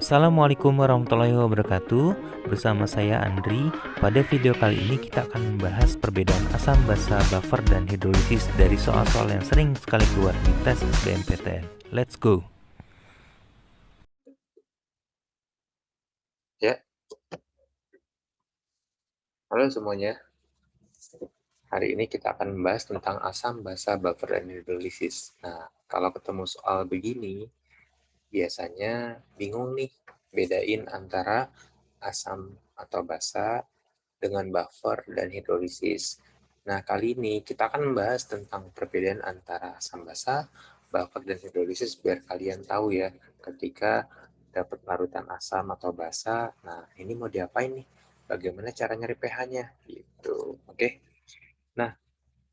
Assalamualaikum warahmatullahi wabarakatuh. Bersama saya Andri. Pada video kali ini kita akan membahas perbedaan asam basa, buffer, dan hidrolisis dari soal-soal yang sering sekali keluar di tes SBMPTN. Let's go. Ya, halo semuanya. Hari ini kita akan membahas tentang asam, basa, buffer, dan hidrolisis. Nah, kalau ketemu soal begini, biasanya bingung nih bedain antara asam atau basa dengan buffer dan hidrolisis. Nah, kali ini kita akan membahas tentang perbedaan antara asam basa, buffer, dan hidrolisis biar kalian tahu ya ketika dapat larutan asam atau basa. Nah, ini mau diapain nih? Bagaimana cara nyari pH-nya? Gitu. Oke. Nah,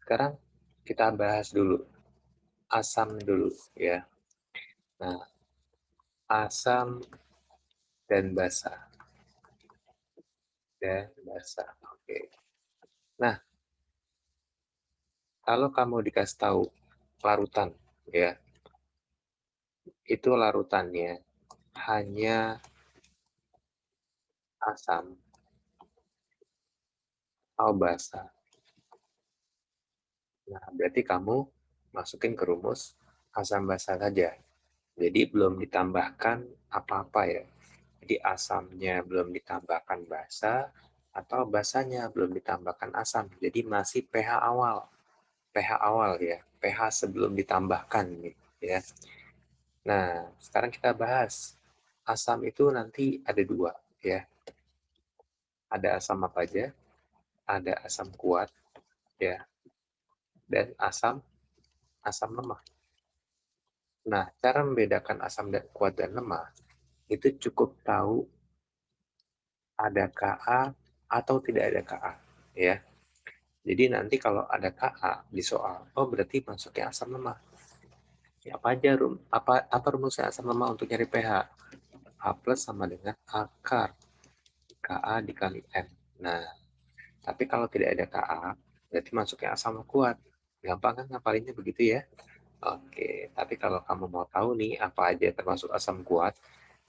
sekarang kita bahas dulu asam dulu ya. Nah, asam dan basa. Oke. Nah, kalau kamu dikasih tahu larutan ya, itu larutannya hanya asam atau basa. Nah, berarti kamu masukin ke rumus asam basa saja. Jadi belum ditambahkan apa-apa ya. Jadi asamnya belum ditambahkan basa atau basanya belum ditambahkan asam. Jadi masih pH awal. pH awal ya. pH sebelum ditambahkan nih ya. Nah, sekarang kita bahas. Asam itu nanti ada dua ya. Ada asam apa aja? Ada asam kuat ya dan asam asam lemah. Nah, cara membedakan asam dan kuat dan lemah itu cukup tahu ada Ka atau tidak ada Ka ya. Jadi nanti kalau ada Ka di soal, oh berarti masuknya asam lemah. Ya, apa aja apa rumusnya asam lemah untuk nyari pH? A plus sama dengan akar Ka dikali M. Nah, tapi kalau tidak ada Ka, berarti masuknya asam kuat. Gampang kan ngapalinnya begitu ya? Oke, tapi kalau kamu mau tahu nih apa aja termasuk asam kuat,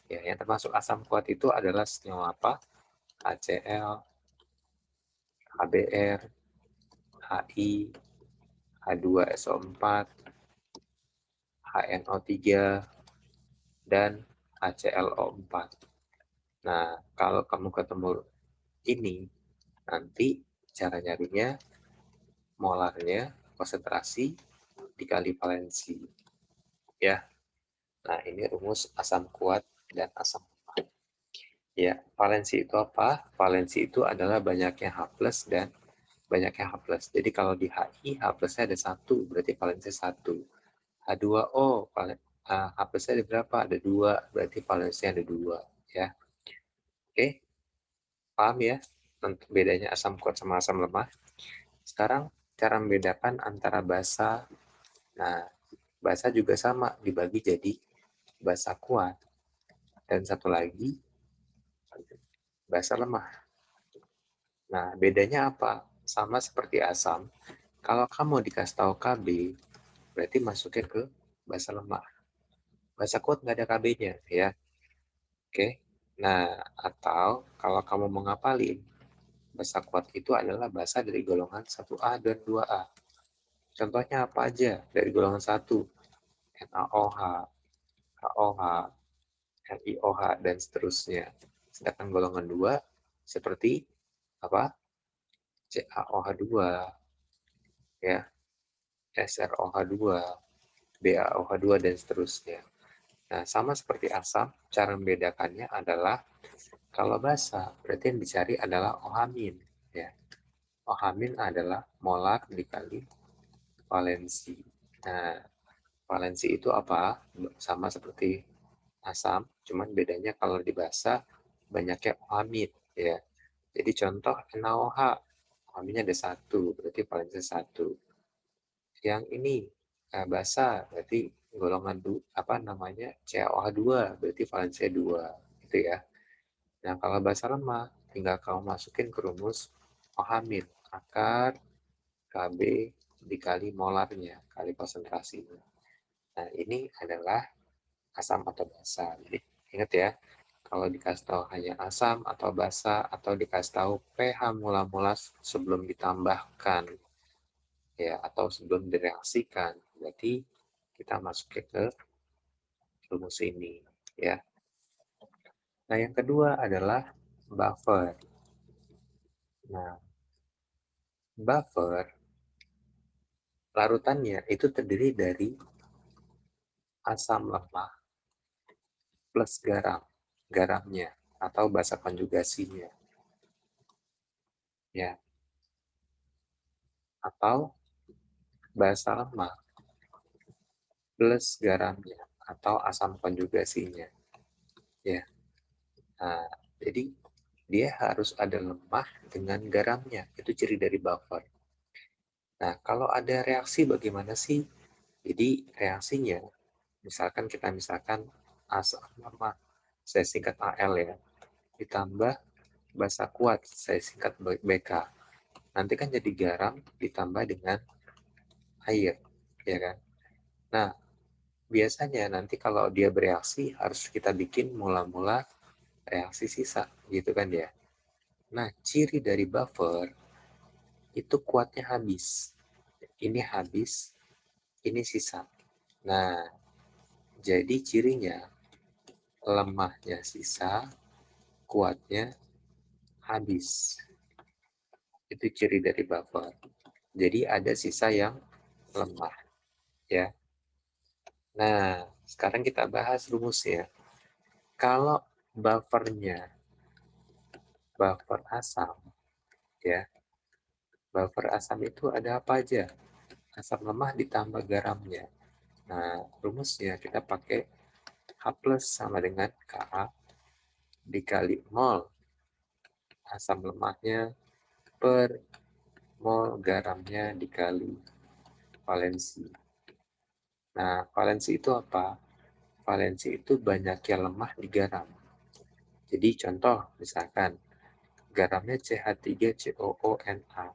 ya yang termasuk asam kuat itu adalah senyawa apa? HCl, HBr, HI, H2SO4, HNO3, dan HClO4. Nah, kalau kamu ketemu ini, nanti cara nyarinya molarnya konsentrasi dikali valensi. Ya, nah ini rumus asam kuat dan asam lemah. Ya, valensi itu apa? Valensi itu adalah banyaknya H plus dan banyaknya H plus. Jadi kalau di HI, H plusnya ada 1, berarti valensi 1. H2O, H plusnya ada berapa? Ada 2, berarti valensinya ada 2. Ya. Oke, paham ya? Bedanya asam kuat sama asam lemah. Sekarang cara membedakan antara basa. Nah, basa juga sama, dibagi jadi basa kuat. Dan satu lagi, basa lemah. Nah, bedanya apa? Sama seperti asam. Kalau kamu dikasih tahu Kb, berarti masuknya ke basa lemah. Basa kuat nggak ada Kb-nya, ya. Oke. Nah, atau kalau kamu mau ngapalin, basa kuat itu adalah basa dari golongan 1A dan 2A. Contohnya apa aja dari golongan 1? NaOH, HOH, LiOH, dan seterusnya. Sedangkan golongan 2 seperti apa? CaOH2, ya, SrOH2, BaOH2, dan seterusnya. Nah, sama seperti asam, cara membedakannya adalah kalau basa, berarti yang dicari adalah OH-. Ya. OH- adalah molar dikali valensi. Nah, valensi itu apa? Sama seperti asam, cuman bedanya kalau di basa banyaknya OH-. Ya. Jadi contoh NaOH, OH-nya ada 1, berarti valensi 1. Yang ini basa, berarti golongan apa namanya CaOH2, berarti valensi 2, gitu ya. Nah, kalau basa lemah, tinggal kamu masukin ke rumus OH-, akar Kb dikali molarnya, kali konsentrasinya. Nah, ini adalah asam atau basa. Jadi, ingat ya, Kalau dikasih tahu hanya asam atau basa atau dikasih tahu pH mula-mula sebelum ditambahkan ya atau sebelum direaksikan, berarti kita masuk ke rumus ini ya. Nah, yang kedua adalah buffer. Nah, buffer larutannya itu terdiri dari asam lemah plus garamnya atau basa konjugasinya ya, atau basa lemah plus garamnya atau asam konjugasinya ya. Nah, jadi dia harus ada lemah dengan garamnya, itu ciri dari buffer. Nah, kalau ada reaksi bagaimana sih? Jadi reaksinya, misalkan asam lemah, saya singkat Al ya, ditambah basa kuat, saya singkat BK. Nanti kan jadi garam ditambah dengan air, ya kan? Nah, biasanya nanti kalau dia bereaksi harus kita bikin mula-mula reaksi sisa, gitu kan ya. Nah, ciri dari buffer itu kuatnya habis. Ini habis, ini sisa. Nah, jadi cirinya lemahnya sisa, kuatnya habis. Itu ciri dari buffer. Jadi ada sisa yang lemah, ya. Nah, sekarang kita bahas rumusnya. Kalau buffernya buffer asam, ya. Buffer asam itu ada apa aja? Asam lemah ditambah garamnya. Nah, rumusnya kita pakai H plus sama dengan Ka dikali mol asam lemahnya per mol garamnya dikali valensi. Nah, valensi itu apa? Valensi itu banyaknya lemah di garam. Jadi contoh, misalkan garamnya CH3COONA.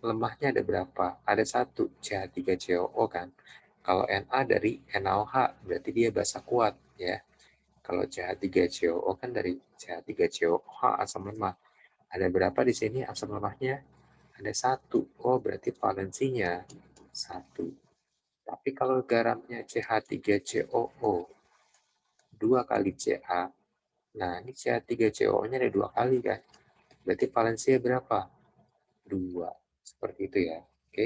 Lemahnya ada berapa? Ada satu, CH3COO kan. Kalau Na dari NaOH, berarti dia basa kuat ya. Kalau CH3COO kan dari CH3COOH asam lemah. Ada berapa di sini asam lemahnya? Ada satu. Oh, berarti valensinya satu. Tapi kalau garamnya CH3COO, 2 kali Ca, nah ini CH3COO-nya ada 2 kali kan? Berarti valensinya berapa? 2. Seperti itu ya. Oke.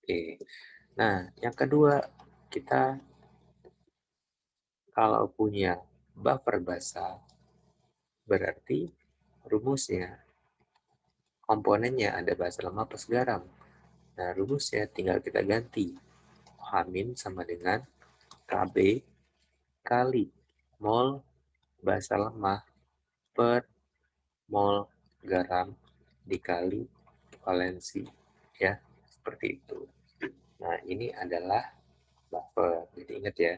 Oke. Nah, yang kedua, kita kalau punya buffer basa, berarti rumusnya, komponennya ada basa lemah plus garam. Nah, rumusnya tinggal kita ganti. H- sama dengan Kb kali mol basa lemah per mol garam dikali valensi. Ya, seperti itu. Nah, ini adalah buffer. Jadi ingat ya,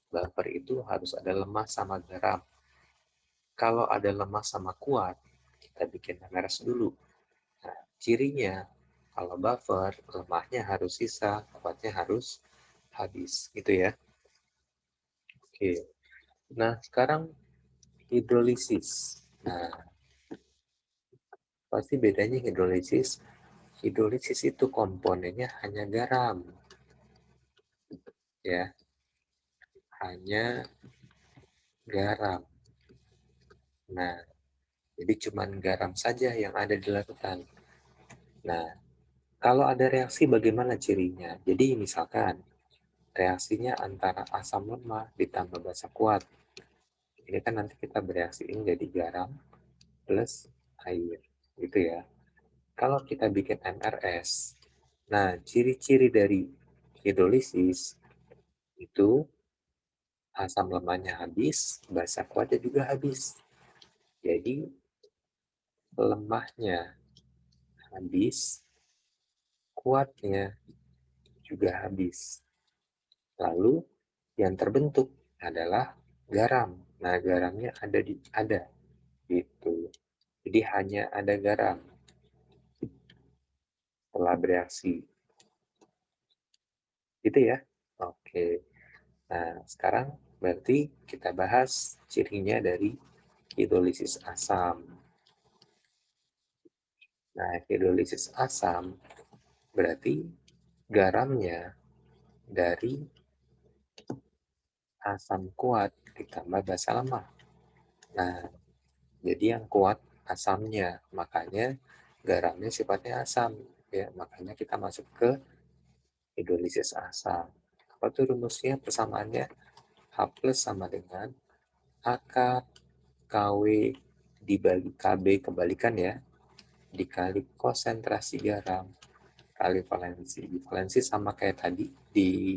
buffer itu harus ada lemah sama garam. Kalau ada lemah sama kuat, kita bikin MRS dulu. Nah, cirinya, kalau buffer, lemahnya harus sisa, kuatnya harus habis. Gitu ya. Oke. Nah, sekarang hidrolisis. Nah, pasti bedanya hidrolisis. Hidrolisis itu komponennya hanya garam. Ya, hanya garam. Nah, jadi cuman garam saja yang ada di larutan. Nah, kalau ada reaksi bagaimana cirinya? Jadi misalkan reaksinya antara asam lemah ditambah basa kuat. Ini kan nanti kita bereaksiin jadi garam plus air. Gitu ya. Kalau kita bikin MRS, nah ciri-ciri dari hidrolisis itu asam lemahnya habis, basa kuatnya juga habis. Jadi lemahnya habis, kuatnya juga habis. Lalu yang terbentuk adalah garam. Nah, garamnya ada gitu. Jadi hanya ada garam setelah bereaksi. Gitu ya. Oke. Nah, sekarang Berarti kita bahas cirinya dari hidrolisis asam. Nah, hidrolisis asam berarti garamnya dari asam kuat ditambah basa lemah. Nah, jadi yang kuat asamnya, makanya garamnya sifatnya asam. Ya, makanya kita masuk ke hidrolisis asam. Apa tuh rumusnya? Persamaannya H plus sama dengan AK KW dibagi KB, kebalikan ya, dikali konsentrasi garam kali valensi. Valensi sama kayak tadi di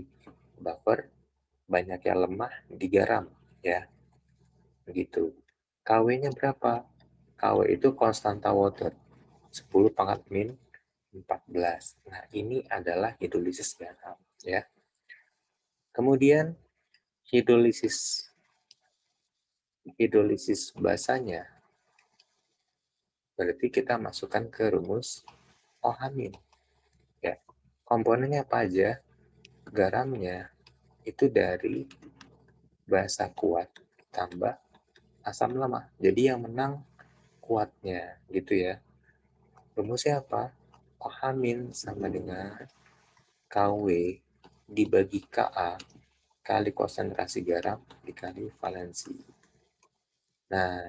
buffer, banyak yang lemah di garam ya. Begitu. KW-nya berapa? KW itu konstanta water 10 pangkat min 14. Nah, ini adalah hidrolisis garam ya. Kemudian hidrolisis basanya berarti kita masukkan ke rumus OH-. Ya. Komponennya apa aja? Garamnya itu dari basa kuat tambah asam lemah. Jadi yang menang kuatnya gitu ya. Rumusnya apa? OH- sama dengan KW dibagi Ka kali konsentrasi garam dikali valensi. Nah,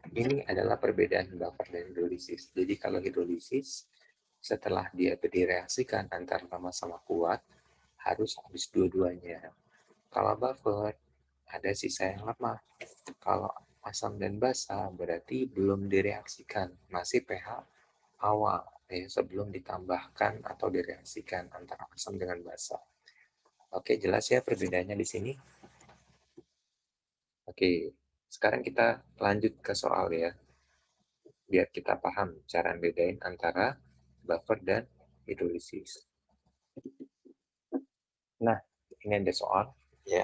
ini adalah perbedaan buffer dan hidrolisis. Jadi kalau hidrolisis, setelah dia direaksikan antara lemah sama kuat, harus habis dua-duanya. Kalau buffer, ada sisa yang lemah. Kalau asam dan basa, berarti belum direaksikan. Masih pH awal, ya, sebelum ditambahkan atau direaksikan antara asam dengan basa. Oke, jelas ya perbedaannya di sini? Oke, sekarang kita lanjut ke soal ya. Biar kita paham cara bedain antara buffer dan hidrolisis. Nah, ini ada soal ya.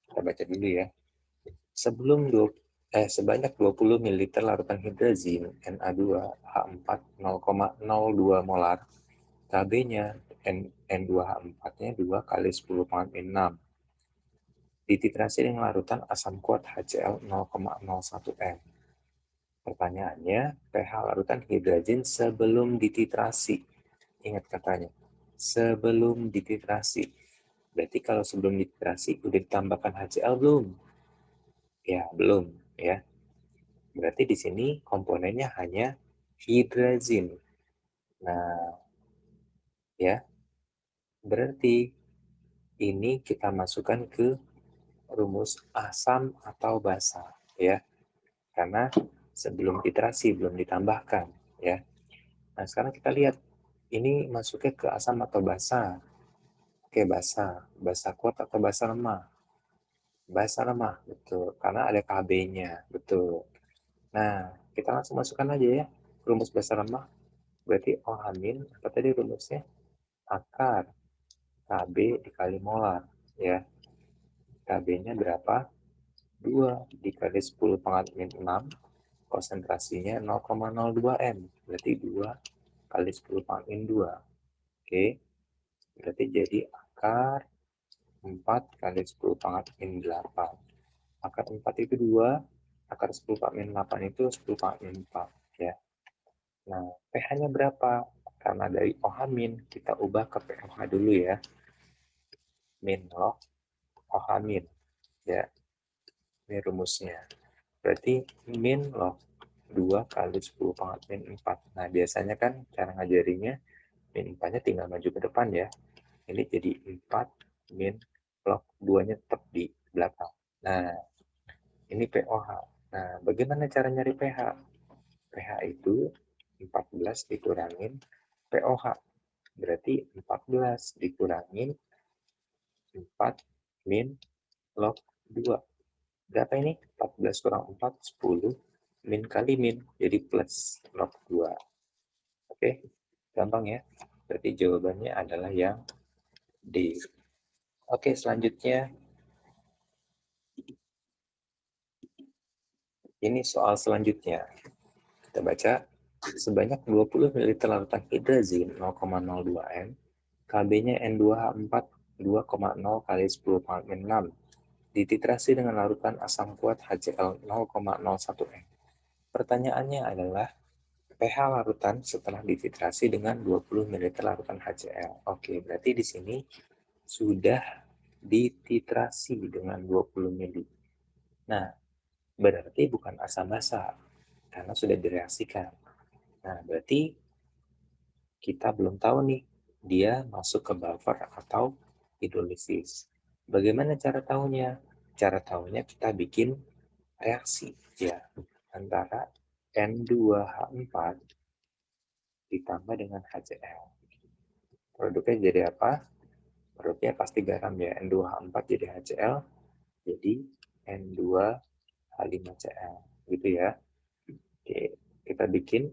Kita baca dulu ya. Sebanyak 20 ml larutan hidrazin Na2H4 0,02 molar. Kb-nya N2H4-nya 2 kali 10 pangkat min 6. Dititrasi dengan larutan asam kuat HCl 0,01 m. Pertanyaannya, pH larutan hidrazin sebelum dititrasi. Ingat katanya, sebelum dititrasi. Berarti kalau sebelum dititrasi udah ditambahkan HCl belum? Ya, belum ya. Berarti di sini komponennya hanya hidrazin. Nah, ya. Berarti ini kita masukkan ke rumus asam atau basa ya. Karena sebelum titrasi belum ditambahkan ya. Nah, sekarang kita lihat ini masuknya ke asam atau basa. Oke, basa. Basa kuat atau basa lemah? Basa lemah, betul. Karena ada KB-nya, betul. Nah, kita langsung masukkan aja ya rumus basa lemah. Berarti OH- apa tadi rumusnya? Akar KB dikali molar ya. KB-nya berapa? 2 dikali 10 pangkat min 6. Konsentrasinya 0,02 M. Berarti 2 kali 10 pangkat min 2. Oke. Berarti jadi akar 4 kali 10 pangkat min 8. Akar 4 itu 2, akar 10 pangkat min 8 itu 10 pangkat min 4. Ya. Nah, pH-nya berapa? Karena dari OH- kita ubah ke pH dulu ya. Min log OH-. Ya, ini rumusnya. Berarti min log 2 kali 10 pangkat min 4. Nah, biasanya kan cara ngajarinya min 4-nya tinggal maju ke depan ya. Ini jadi 4 min log 2-nya tetap di belakang. Nah, ini pOH. Nah, bagaimana cara nyari pH? pH itu 14 dikurangin pOH. Berarti 14 dikurangin 4 min log 2. Berapa ini? 14 kurang 4, 10. Min kali min, jadi plus log 2. Oke, gampang ya. Berarti jawabannya adalah yang D. Oke, selanjutnya. Ini soal selanjutnya. Kita baca. Sebanyak 20 ml larutan hidrazin 0,02 M. KB-nya N2H4 2,0 kali 10 pangkat min 6. dititrasi dengan larutan asam kuat HCl 0,01 M. Pertanyaannya adalah pH larutan setelah dititrasi dengan 20 ml larutan HCl. Oke, berarti di sini sudah dititrasi dengan 20 ml. Nah, berarti bukan asam basa karena sudah direaksikan. Nah, berarti kita belum tahu nih dia masuk ke buffer atau hidrolisis. Bagaimana cara tahunya? Cara tahunya kita bikin reaksi ya antara N2H4 ditambah dengan HCl. Produknya jadi apa? Produknya pasti garam ya. N2H4 jadi HCl, jadi N2H5Cl. Gitu ya. Oke, kita bikin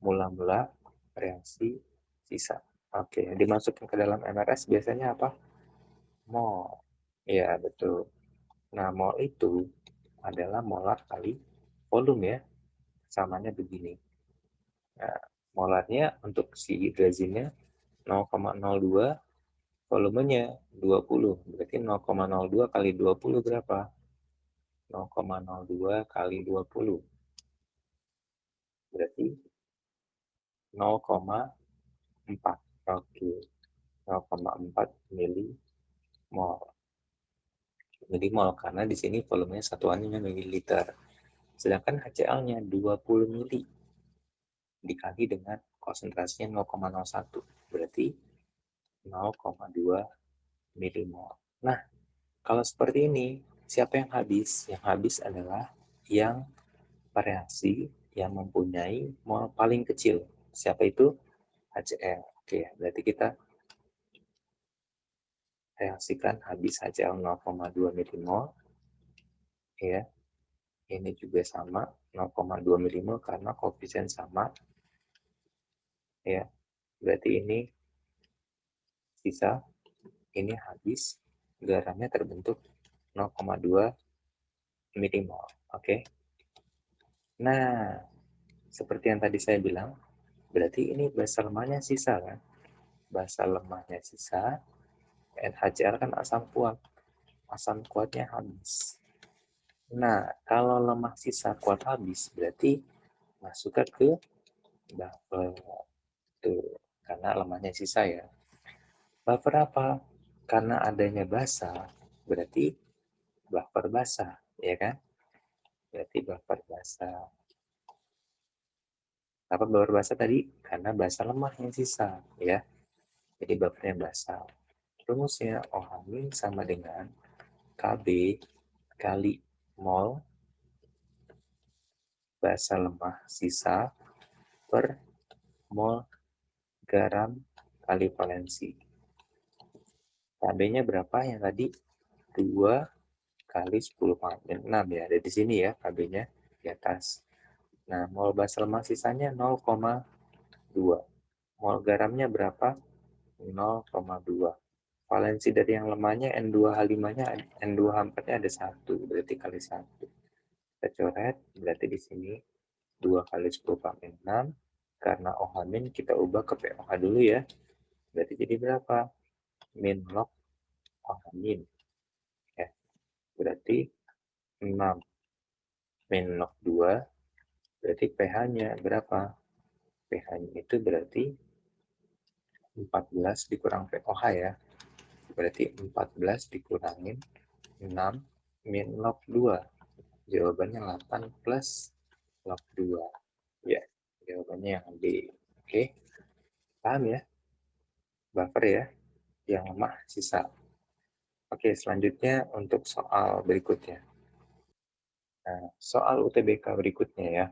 mula-mula reaksi sisa. Oke, dimasukin ke dalam MRS biasanya apa? Mol. Ya, betul. Nah, mol itu adalah molar kali volume ya. Samanya begini. Nah, molarnya untuk si hidrazinnya 0,02, volumenya 20. Berarti 0,02 kali 20 berapa? 0,02 kali 20. Berarti 0,4. Oke. 0,4 milimol. Milimol karena di sini volumenya satuannya mililiter. Sedangkan HCl-nya 20 mili dikali dengan konsentrasinya 0,01. Berarti 0,2 milimol. Nah, kalau seperti ini, siapa yang habis? Yang habis adalah yang bereaksi yang mempunyai mol paling kecil. Siapa itu? HCl. Oke, berarti kita reaksikan habis HCl 0,2 milimol. Ya, ini juga sama 0,2 milimol karena koefisien sama. Ya, berarti ini sisa, ini habis, garamnya terbentuk 0,2 milimol. Oke. Nah, seperti yang tadi saya bilang, berarti ini basa lemahnya sisa kan? Basa lemahnya sisa, NaCl kan asam kuat. Asam kuatnya habis. Nah, kalau lemah sisa kuat habis, berarti masuknya ke buffer. Tuh, karena lemahnya sisa ya. Buffer apa? Karena adanya basa, berarti buffer basa, ya kan? Berarti buffer basa. Apa buffer basa tadi? Karena basa lemah yang sisa, ya. Jadi buffernya basa. Rumusnya OH- sama dengan Kb kali mol basa lemah sisa per mol garam kali valensi. KB-nya berapa yang tadi? 2 kali 10 pangkat 6 ya. Ada di sini ya KB-nya di atas. Nah, mol basa lemah sisanya 0,2. Mol garamnya berapa? 0,2. Valensi dari yang lemahnya N2H5-nya, N2H4-nya ada 1, berarti kali 1. Kita coret, berarti di sini 2 kali 10 pangkat 6. Karena OH- kita ubah ke POH dulu ya. Berarti jadi berapa? Min log OH-. Ya, berarti 6 min log 2, berarti pH-nya berapa? pH-nya itu berarti 14 dikurang POH ya. Berarti 14 dikurangin 6 min log 2. Jawabannya 8 plus log 2. Ya, jawabannya yang D. Oke, paham ya? Buffer ya, yang lemah sisa. Oke, selanjutnya untuk soal berikutnya. Nah, soal UTBK berikutnya ya.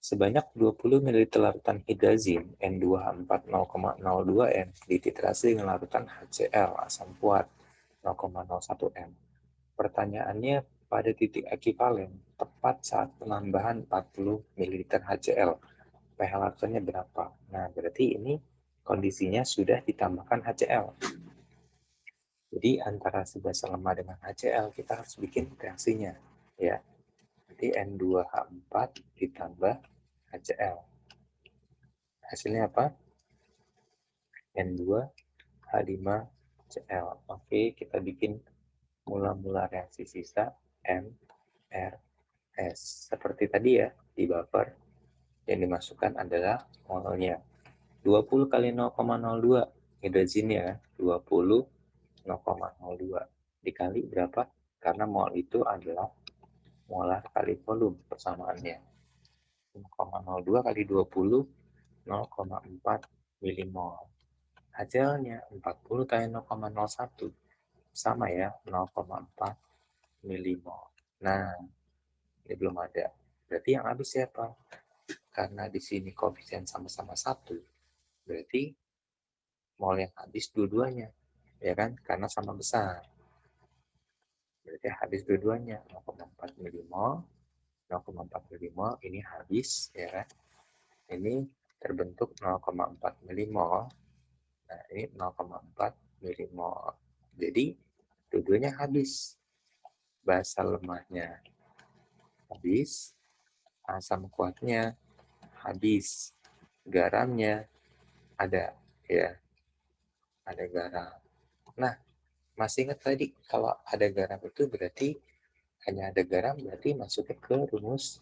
Sebanyak 20 ml larutan hidrazin N2H4 0,02 M dititrasi dengan larutan HCl asam kuat 0,01 M. Pertanyaannya, pada titik ekivalen tepat saat penambahan 40 ml HCl, pH larutannya berapa? Nah, berarti ini kondisinya sudah ditambahkan HCl. Jadi antara si basa lemah dengan HCl kita harus bikin reaksinya, ya. Jadi N2H4 ditambah HCl. Hasilnya apa? N2H5Cl. Oke, kita bikin mula-mula reaksi sisa MRS. Seperti tadi ya, di buffer yang dimasukkan adalah molnya. 20 kali 0,02 hidrogennya, 20 0,02 dikali berapa? Karena mol itu adalah molar kali volume persamaannya. 0,02 kali 20, 0,4 milimol. Hasilnya 40 kali 0,01 sama ya, 0,4 milimol. Nah, ini belum ada. Berarti yang habis siapa? Karena di sini koefisien sama-sama 1, berarti mol yang habis dua-duanya. Ya kan? Karena sama besar. Berarti habis dua-duanya, 0,4 milimol. 0,4 milimol ini habis, ya kan? Ini terbentuk 0,4 milimol. Nah, ini 0,4 milimol. Jadi, dua-duanya habis. Basa lemahnya habis, asam kuatnya habis, garamnya ada, ya, ada garam. Nah, masih ingat tadi kalau ada garam itu berarti hanya ada garam, berarti masuknya ke rumus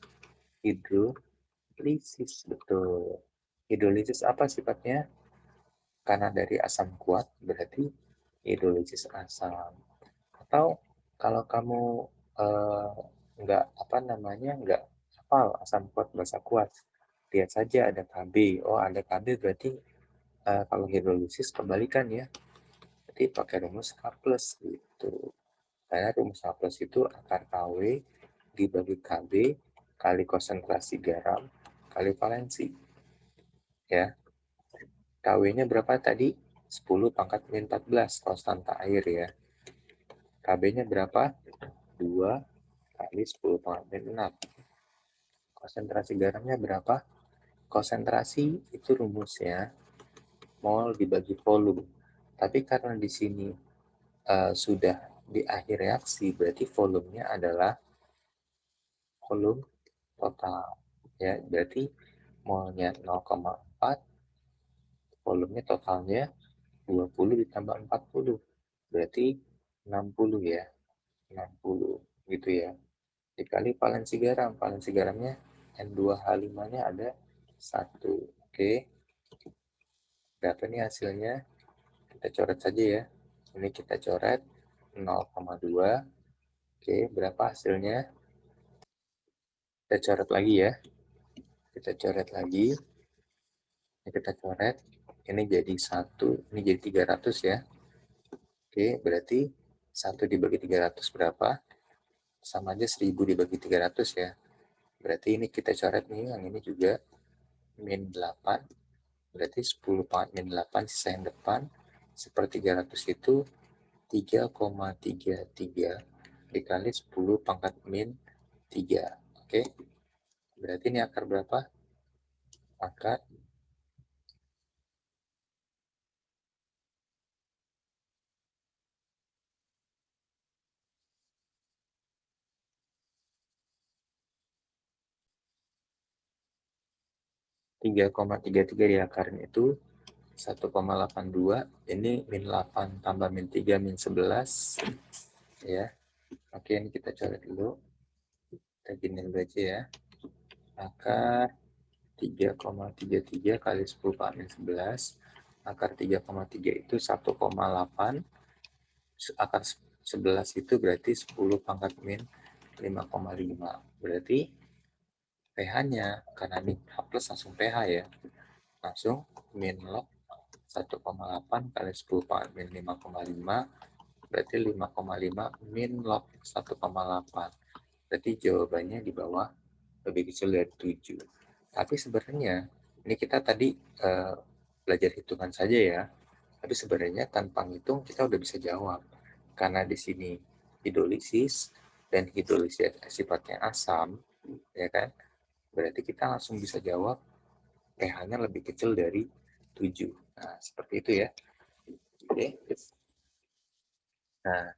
hidrolisis. Betul. Hidrolisis apa sifatnya? Karena dari asam kuat berarti hidrolisis asam. Atau kalau kamu nggak hafal asam kuat basa kuat, lihat saja ada Kb. Oh, ada Kb berarti kalau hidrolisis kebalikan ya. Jadi pakai rumus H plus gitu. Karena rumus H plus itu akar KW dibagi Kb kali konsentrasi garam kali valensi. Ya. KW-nya berapa tadi? 10 pangkat min 14 konstanta air ya. KB-nya berapa? 2 kali 10 pangkat min 6. Konsentrasi garamnya berapa? Konsentrasi itu rumusnya mol dibagi volume. Tapi karena di sini sudah di akhir reaksi, berarti volumenya adalah volume total. Ya, berarti molnya 0,4, volumenya totalnya 20 ditambah 40. Berarti 60 ya. 60 gitu ya. Dikali valensi garam. Valensi garamnya N2H5-nya ada 1. Oke. Berapa nih hasilnya? Kita coret saja ya. Ini kita coret 0,2. Oke, berapa hasilnya? Kita coret lagi ya. Kita coret lagi. Ini kita coret. Ini jadi 1, ini jadi 300 ya. Oke, berarti 1 dibagi 300 berapa? Sama aja 1000 dibagi 300 ya. Berarti ini kita coret nih, yang ini juga min 8. Berarti 10 pangkat min 8 sisa yang depan. Sepertiga ratus itu 3,33 dikali 10 pangkat min 3. Oke. Berarti ini akar berapa? Akar 3,33 di akarnya itu 1,82. Ini min 8 tambah min 3 min 11 ya. Oke, ini kita coret dulu. Kita gini dulu aja ya. Akar 3,33 kali 10 pangkat min 11. Akar 3,3 itu 1,8. Akar 11 itu berarti 10 pangkat min 5,5. Berarti pH-nya, karena ini H plus langsung pH ya. Langsung min log 1,8 kali 10 pangkat min 5,5. Berarti 5,5 min log 1,8. Berarti jawabannya di bawah lebih kecil dari 7. Tapi sebenarnya, ini kita tadi belajar hitungan saja ya. Tapi sebenarnya tanpa ngitung kita udah bisa jawab. Karena di sini hidrolisis dan hidrolisis sifatnya asam, ya kan? Berarti kita langsung bisa jawab pH-nya lebih kecil dari 7. Nah, seperti itu ya. Oke. Nah,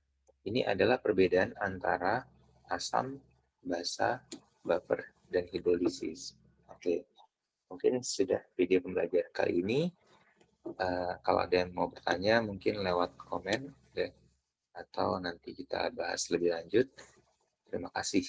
ini adalah perbedaan antara asam, basa, baper, dan hidrolisis. Oke. Mungkin sudah video pembelajaran kali ini. Kalau ada yang mau bertanya, mungkin lewat komen. Ya. atau nanti kita bahas lebih lanjut. Terima kasih.